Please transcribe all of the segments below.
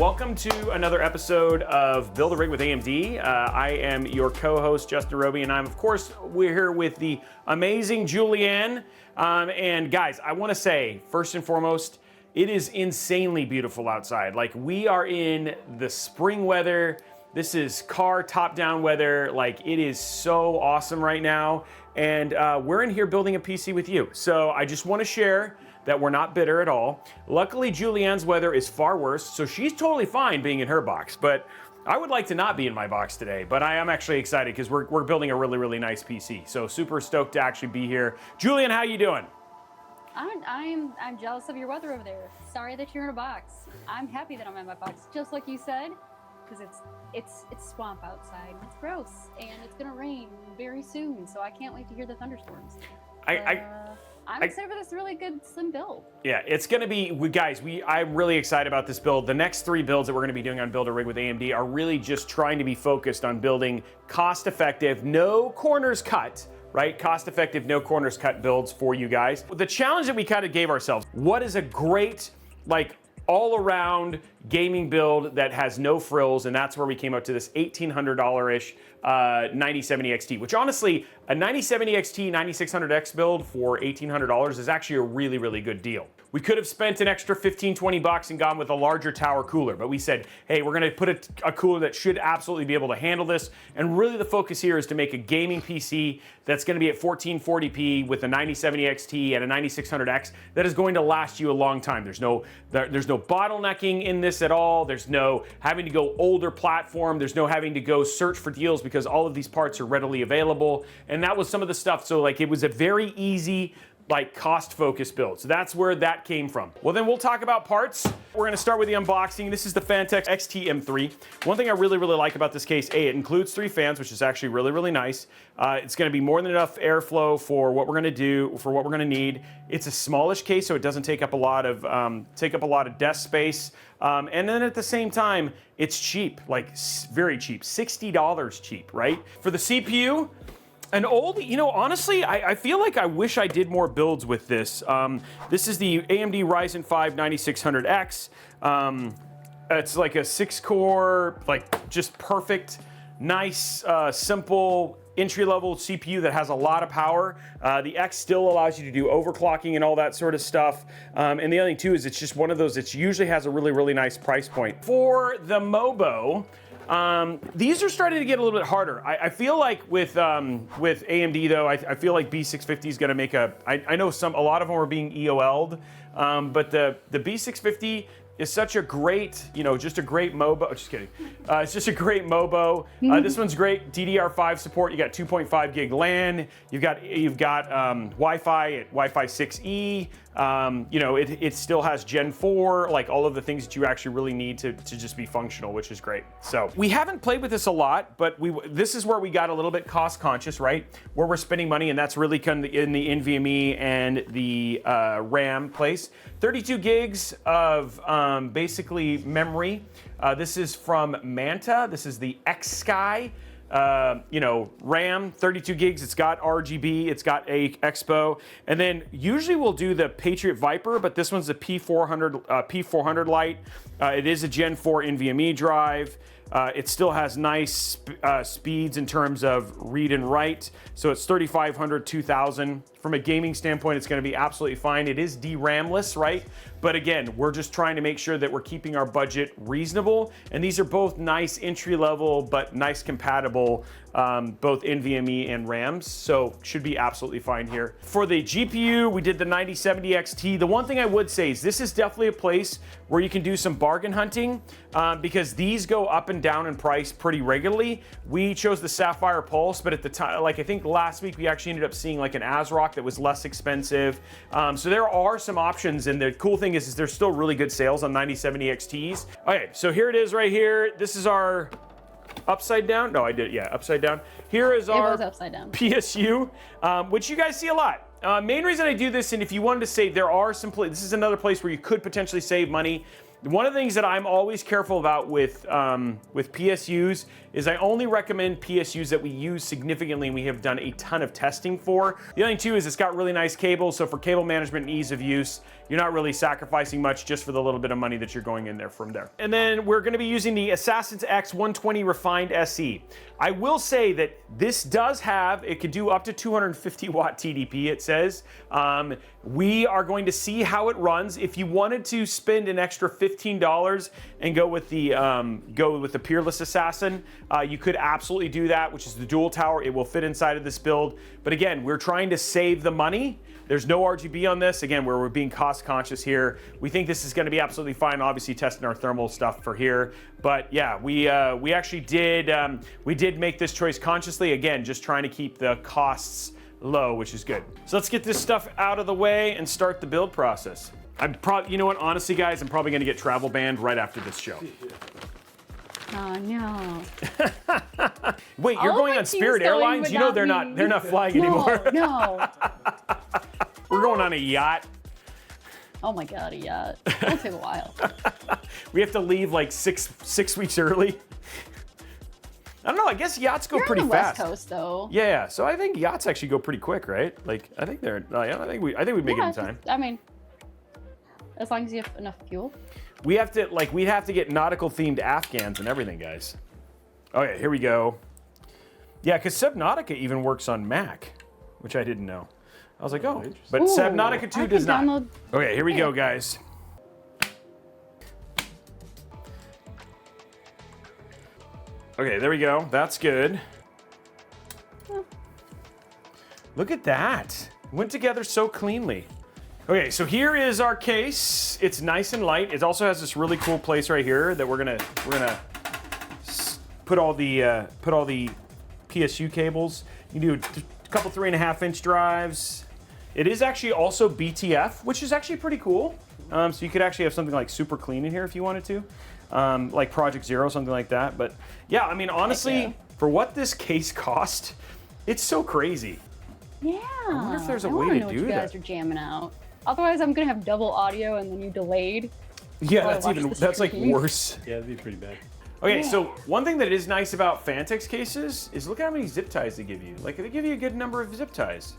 welcome to another episode of Build a Rig with AMD. I am your co-host, Justin Roby, and we're here with the amazing Julianne. And guys, I want to say, first and foremost, it is insanely beautiful outside. Like, we are in the spring weather. This is car top-down weather. Like, it is so awesome right now. And we're in here building a PC with you. So I just want to share that we're not bitter at all. Luckily, Julianne's weather is far worse, so she's totally fine being in her box. But I would like to not be in my box today, but I am actually excited because we're building a really, really nice PC. So super stoked to actually be here. Julianne, how you doing? I'm jealous of your weather over there. Sorry that you're in a box. I'm happy that I'm in my box, just like you said, because it's swamp outside. It's gross, and it's gonna rain very soon. So I can't wait to hear the thunderstorms. I'm excited for this really good slim build. Yeah, it's gonna be, I'm really excited about this build. The next 3 builds that we're gonna be doing on Build a Rig with AMD are really just trying to be focused on building cost-effective, no corners cut, right? Cost-effective, no corners cut builds for you guys. The challenge that we kind of gave ourselves, what is a great, like, all-around gaming build that has no frills, and that's where we came up to this $1,800-ish 9070 XT, which honestly, a 9070 XT 9600X build for $1,800 is actually a really, really good deal. We could have spent an extra 15, 20 bucks and gone with a larger tower cooler, but we said, hey, we're gonna put a cooler that should absolutely be able to handle this, and really the focus here is to make a gaming PC that's gonna be at 1440p with a 9070 XT and a 9600X that is going to last you a long time. There's no bottlenecking in this at all. There's no having to go older platform. There's no having to go search for deals because all of these parts are readily available. And that was some of the stuff. So like, it was a very easy, like, cost-focused build. So that's where that came from. Well, then we'll talk about parts. We're gonna start with the unboxing. This is the Phanteks XT M3. One thing I really, really like about this case, it includes 3 fans, which is actually really, really nice. It's gonna be more than enough airflow for what we're gonna do, for what we're gonna need. It's a smallish case, so it doesn't take up a lot of desk space. And then at the same time, it's cheap, like very cheap, $60 cheap, right? For the CPU, an old, honestly, I feel like I wish I did more builds with this. This is the AMD Ryzen 5 9600X. It's like a 6-core, like, just perfect, nice, simple, entry-level CPU that has a lot of power. The X still allows you to do overclocking and all that sort of stuff. And the other thing, too, is it's just one of those that usually has a really, really nice price point. For the Mobo, these are starting to get a little bit harder. I feel like with AMD though, I feel like B650 is going to make I know a lot of them are being EOL'd, but the B650 is such a great, just a great Mobo. Just kidding. It's just a great Mobo. This one's great. DDR5 support. You got 2.5 gig LAN. You've got Wi-Fi at Wi-Fi 6E. It still has Gen 4, like all of the things that you actually really need to just be functional, which is great. So we haven't played with this a lot, but this is where we got a little bit cost conscious, right? Where we're spending money, and that's really kind of in the NVMe and the RAM place. 32 gigs of basically memory. This is from Manta. This is the X-Sky. RAM, 32 gigs, it's got RGB, it's got a Expo, and then usually we'll do the Patriot Viper, but this one's a P400 Lite. It is a Gen 4 NVMe drive. It still has nice speeds in terms of read and write. So it's 3,500, 2,000. From a gaming standpoint, it's going to be absolutely fine. It is DRAM-less, right? But again, we're just trying to make sure that we're keeping our budget reasonable. And these are both nice entry-level, but nice compatible, both NVMe and RAMs. So should be absolutely fine here. For the GPU, we did the 9070 XT. The one thing I would say is this is definitely a place where you can do some bargain hunting because these go up and down in price pretty regularly. We chose the Sapphire Pulse, but at the time, like I think last week, we actually ended up seeing like an ASRock that was less expensive. So there are some options, and the cool thing is there's still really good sales on 9070 XTs. Okay, so here it is right here. This is our upside down. No, I did, yeah, upside down. Here is our PSU, which you guys see a lot. Main reason I do this, and if you wanted to save, there are some places, this is another place where you could potentially save money. One of the things that I'm always careful about with PSUs is I only recommend PSUs that we use significantly and we have done a ton of testing for. The other thing too is it's got really nice cables, so for cable management and ease of use, you're not really sacrificing much just for the little bit of money that you're going in there from there. And then we're gonna be using the Phanteks X120 Refined SE. I will say that this does have, it can do up to 250 watt TDP, it says. We are going to see how it runs. If you wanted to spend an extra $15 and go with the Peerless Assassin, you could absolutely do that, which is the dual tower. It will fit inside of this build. But again, we're trying to save the money. There's no RGB on this. Again, we're being cost conscious here. We think this is gonna be absolutely fine. Obviously testing our thermal stuff for here. But yeah, we actually did make this choice consciously. Again, just trying to keep the costs low, which is good. So let's get this stuff out of the way and start the build process. You know what, honestly guys, I'm probably gonna get travel banned right after this show. Oh no. Wait, you're going on Spirit Airlines? You know they're not flying anymore. No. We're going on a yacht. Oh my god, a yacht. It'll take a while. We have to leave like six weeks early. I don't know, I guess yachts go pretty fast. West Coast though. Yeah, so I think yachts actually go pretty quick, right? Like I think we make it in time. I mean, as long as you have enough fuel. We'd have to get nautical themed Afghans and everything, guys. Okay, here we go. Yeah, because Subnautica even works on Mac, which I didn't know. I was like, oh, but Subnautica 2 does not. Okay, here we go, guys. Okay, there we go. That's good. Look at that. Went together so cleanly. Okay, so here is our case. It's nice and light. It also has this really cool place right here that we're gonna put all the PSU cables. You can do a couple 3.5-inch drives. It is actually also BTF, which is actually pretty cool. So you could actually have something like super clean in here if you wanted to, like Project Zero, something like that. But yeah, I mean, honestly, for what this case cost, it's so crazy. Yeah. I wonder if there's a way to do that. You guys are jamming out. Otherwise, I'm gonna have double audio and then you delayed. Yeah, that's like worse. Yeah, that'd be pretty bad. Okay, so one thing that is nice about Phanteks cases is look at how many zip ties they give you. Like, they give you a good number of zip ties.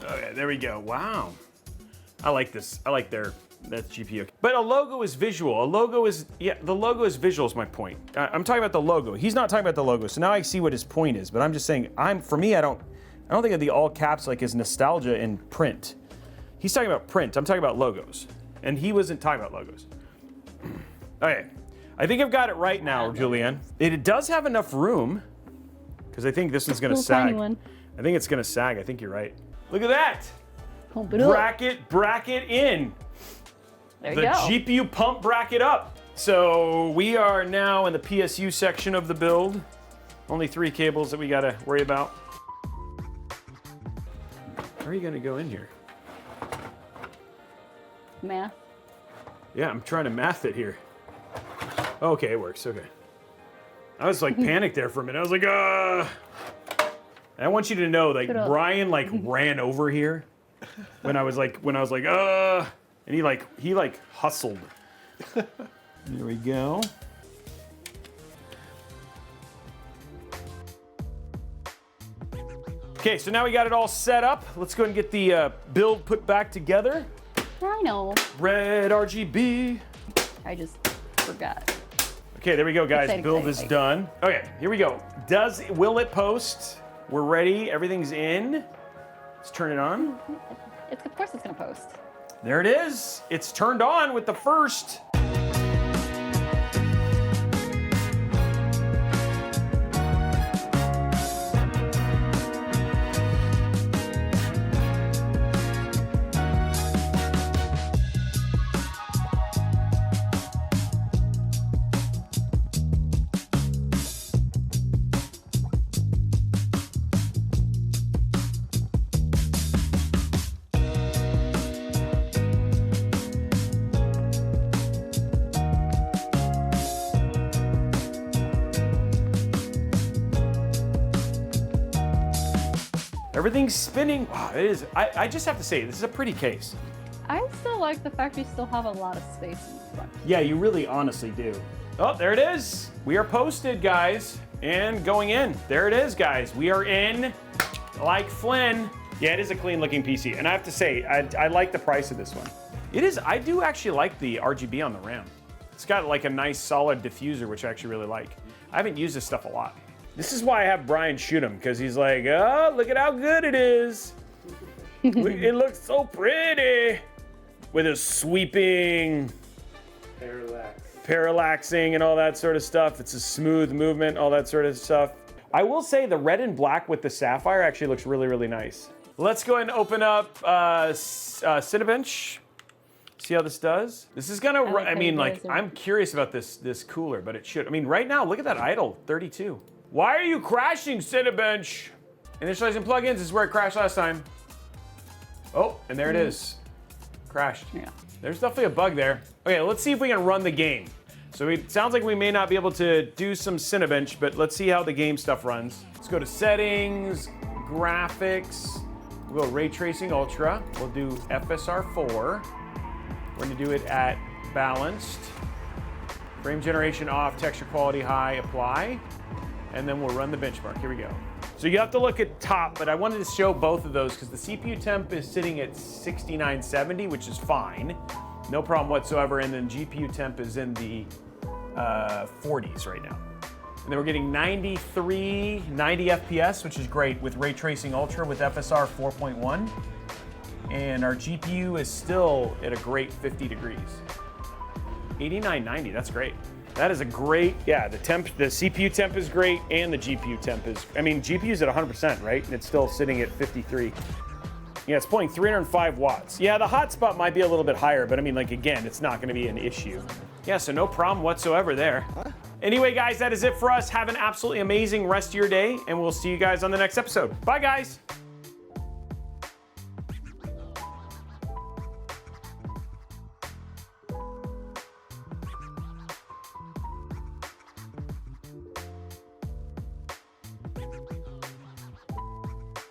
Okay, there we go. Wow. I like this. I like that GPU. But a logo is visual. The logo is visual is my point. I'm talking about the logo. He's not talking about the logo, so now I see what his point is. But I'm just saying, for me, I don't think of the all caps like as nostalgia in print. He's talking about print. I'm talking about logos. And he wasn't talking about logos. Okay. I think I've got it right now, Julianne. It does have enough room, because I think this one's going to sag. I think it's going to sag. I think you're right. Look at that. Pump it up. Bracket in. There you go. GPU pump bracket up. So we are now in the PSU section of the build. Only 3 cables that we got to worry about. How are you going to go in here? Math. Yeah, I'm trying to math it here. Okay, it works. Okay. I was like panicked there for a minute. I was like, I want you to know, like, Brian like ran over here when I was like, and he hustled. There we go. Okay, so now we got it all set up. Let's go ahead and get the build put back together. I know. Red RGB. I just forgot. Okay, there we go, guys. Build is done. Okay, here we go. Will it post? We're ready. Everything's in. Let's turn it on. Of course it's gonna post. There it is. It's turned on with the first. Everything's spinning. Wow, it is. I just have to say, this is a pretty case. I still like the fact we still have a lot of space in the front. Yeah, you really honestly do. Oh, there it is. We are posted, guys, and going in. There it is, guys. We are in like Flynn. Yeah, it is a clean looking PC. And I have to say, I like the price of this one. It is, I do actually like the RGB on the RAM. It's got like a nice solid diffuser, which I actually really like. I haven't used this stuff a lot. This is why I have Brian shoot him, because he's like, oh, look at how good it is. It looks so pretty. With a sweeping, parallaxing and all that sort of stuff. It's a smooth movement, all that sort of stuff. I will say the red and black with the sapphire actually looks really, really nice. Let's go ahead and open up Cinebench. See how this does? This is gonna, I mean, like, I'm curious about this cooler, but it should. I mean, right now, look at that idle, 32. Why are you crashing, Cinebench? Initializing plugins is where it crashed last time. Oh, and there it is. Crashed. Yeah. There's definitely a bug there. Okay, let's see if we can run the game. So it sounds like we may not be able to do some Cinebench, but let's see how the game stuff runs. Let's go to settings, graphics. We'll go Ray Tracing Ultra. We'll do FSR 4. We're gonna do it at balanced. Frame generation off, texture quality high, apply. And then we'll run the benchmark. Here we go. So you have to look at top, but I wanted to show both of those because the CPU temp is sitting at 6970, which is fine. No problem whatsoever. And then GPU temp is in the 40s right now. And then we're getting 90 FPS, which is great with Ray Tracing Ultra with FSR 4.1. And our GPU is still at a great 50 degrees. 8990, that's great. That is a great, yeah, the CPU temp is great and the GPU temp is, I mean, GPU's at 100%, right? And it's still sitting at 53. Yeah, it's pulling 305 watts. Yeah, the hotspot might be a little bit higher, but I mean, like, again, it's not gonna be an issue. Yeah, so no problem whatsoever there. Anyway, guys, that is it for us. Have an absolutely amazing rest of your day, and we'll see you guys on the next episode. Bye, guys.